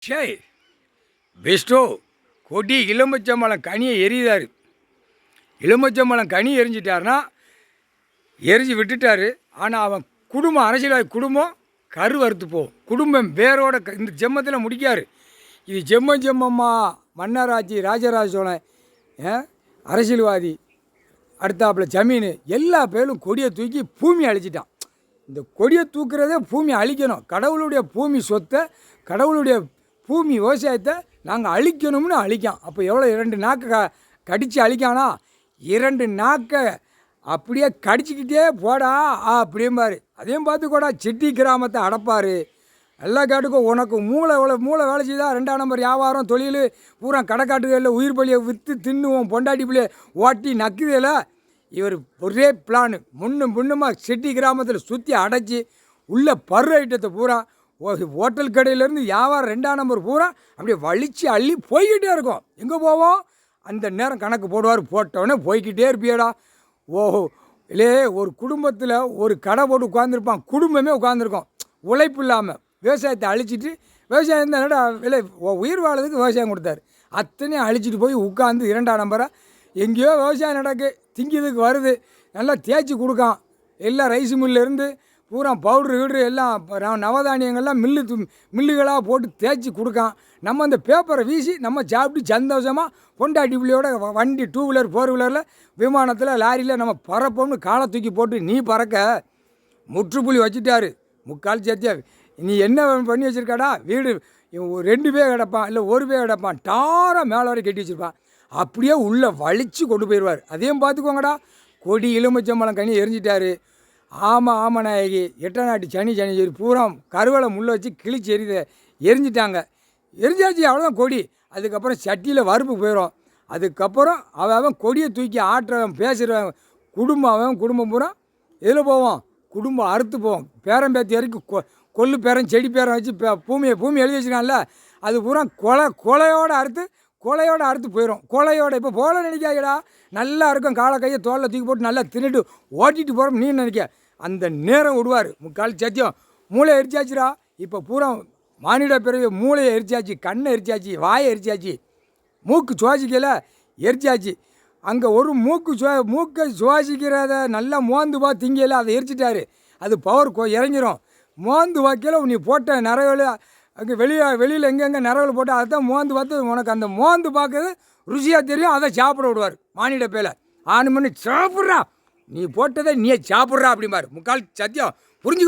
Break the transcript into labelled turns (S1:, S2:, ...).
S1: ஷே பெஸ்ட்டோ கொடி எலுமிச்சம்பழம் கனியை எரியுதார். எலுமிச்சம்பழம் கனி எரிஞ்சிட்டாருன்னா எரிஞ்சு விட்டுட்டார். ஆனால் அவன் குடும்பம், அரசியல்வாதி குடும்பம் கருவறுத்து போகும். குடும்பம் வேரோட இந்த ஜெம்மத்தில் முடிக்காரு. இது ஜெம்மமாக மன்னராட்சி, ராஜராஜ சோழன் அரசியல்வாதி, அடுத்தாப்பில் ஜமீன் எல்லா பேரும் கொடியை தூக்கி பூமி அழிச்சிட்டான். இந்த கொடியை தூக்குறதே பூமி அழிக்கணும். கடவுளுடைய பூமி சொத்தை, கடவுளுடைய பூமி விவசாயத்தை நாங்கள் அழிக்கணும்னு அழிக்கான். அப்போ எவ்வளோ 2 நாக்கை கடித்து அழிக்கானா? 2 நாக்கை அப்படியே கடிச்சிக்கிட்டே போடா அப்படிம்பார். அதையும் பார்த்துக்கூடா சிட்டி கிராமத்தை அடப்பார். எல்லா காட்டுக்கும் உனக்கு மூளை வேலை செய்தால் 2ஆம் நம்பர் வியாபாரம் தொழில் பூரா கடைக்காட்டுகளில் உயிர் பலியை விற்று தின்னுவோம், பொண்டாட்டி பிள்ளையை ஓட்டி நக்குதில். இவர் ஒரே பிளான் முன்னுமாக சிட்டி கிராமத்தில் சுற்றி அடைச்சி உள்ள பரு ஐட்டத்தை பூரா ஹோட்டல் கடையிலேருந்து வியாபாரம் 2ஆம் நம்பர் பூரா அப்படியே வலிச்சு அள்ளி போய்கிட்டே இருக்கும். எங்கே போவோம்? அந்த நேரம் கணக்கு போடுவார். போட்டவொடனே போய்கிட்டே இருப்பியடா. ஓஹோ இல்லையே, ஒரு குடும்பத்தில் ஒரு கடை போட்டு உட்காந்துருப்பான், குடும்பமே உட்காந்துருக்கோம். உழைப்பு இல்லாமல் விவசாயத்தை அழிச்சிட்டு, விவசாயம் தான் என்னடா விலை, உயிர் வாழறதுக்கு விவசாயம் கொடுத்தாரு. அத்தனையும் அழிச்சிட்டு போய் உட்காந்து 2ஆம் நம்பரை எங்கேயோ விவசாயம் நடக்கு, திங்கிறதுக்கு வருது, நல்லா தேய்ச்சி கொடுக்கான். எல்லாம் ரைஸ் மில்லேருந்து பூரா பவுட்ரு கீட்ரு எல்லாம் நவதானியங்கள்லாம் மில்லுகளாக போட்டு தேய்ச்சி கொடுக்கான். நம்ம அந்த பேப்பரை வீசி நம்ம சாப்பிட்டு சந்தோஷமாக பொண்டாட்டி பிள்ளையோட வண்டி 2 வீலர் 4 வீலரில் விமானத்தில் லாரியில் நம்ம பறப்போம்னு காலை தூக்கி போட்டு நீ பறக்க முற்றுப்புள்ளி வச்சுட்டாரு. முக்கால் சேர்த்தியா நீ என்ன பண்ணி வச்சுருக்காடா? வீடு 2 பேர் கிடப்பான், இல்லை 1 பேர் கிடப்பான், டாராக மேலே வரை கட்டி வச்சுருப்பான். அப்படியே உள்ளே வலிச்சு கொண்டு போயிடுவார். அதையும் பார்த்துக்கோங்கடா. கொடி எலுமிச்சம்பழம் கனி எரிஞ்சிட்டாரு. ஆமாம் நாயகி, 8ஆம் நாட்டு சனி சரி பூரா கருவலை முள்ளை வச்சு கிழிச்சு எரிஞ்சிட்டாங்க. எரிஞ்சாச்சு, அவ்வளோதான் கொடி. அதுக்கப்புறம் சட்டியில் வறுப்பு போயிடும். அதுக்கப்புறம் அவன் கொடியை தூக்கி ஆட்டுறவன், பேசுகிறவன், குடும்பம் பூரா எதில் போவோம்? குடும்பம் அறுத்து போவோம். பேரம் பேத்தி வரைக்கும் கொல்லு பேரம் செடி பேரம் வச்சு பூமி எழுதி வச்சுருக்கான்ல, அது பூரா கொலையோடு அறுத்து போயிடும். கொலையோட இப்போ போல நினைக்காதடா, நல்லா இருக்கும். காலை கையை தோளில் தூக்கி போட்டு நல்லா தின்னுட்டு ஓட்டிட்டு போகிறோம் நீ நினைக்க. அந்த நேரம் விடுவார். முக்கால் சத்தியம் மூளை எரிச்சாச்சுடா. இப்போ பூரா மானிட பிறகு மூளையை எரிச்சாச்சு, கண்ணை எரிச்சாச்சு, வாயை எரிச்சாச்சு, மூக்கு சுவாசிக்கல எரிச்சாச்சு. அங்கே ஒரு மூக்கை சுவாசிக்கிறத நல்லா மோந்து திங்கல, அதை எரிச்சிட்டாரு. அது பவர் இறங்கிரும். மோந்து வைக்கல நீ போட்ட நிறைவில் அங்கே வெளியில் எங்கெங்கே நிறவில் போட்டு அதை தான் மோந்து பார்த்து உனக்கு அந்த மோந்து பார்க்கறது ருசியாக தெரியும். அதை சாப்பிட விடுவார். மானிட பேல 6 மணி சாப்பிட்றா, நீ போட்டதை நீ சாப்பிட்றா அப்படிம்பார். முக்கால் சத்தியம் புரிஞ்சுக்கோ.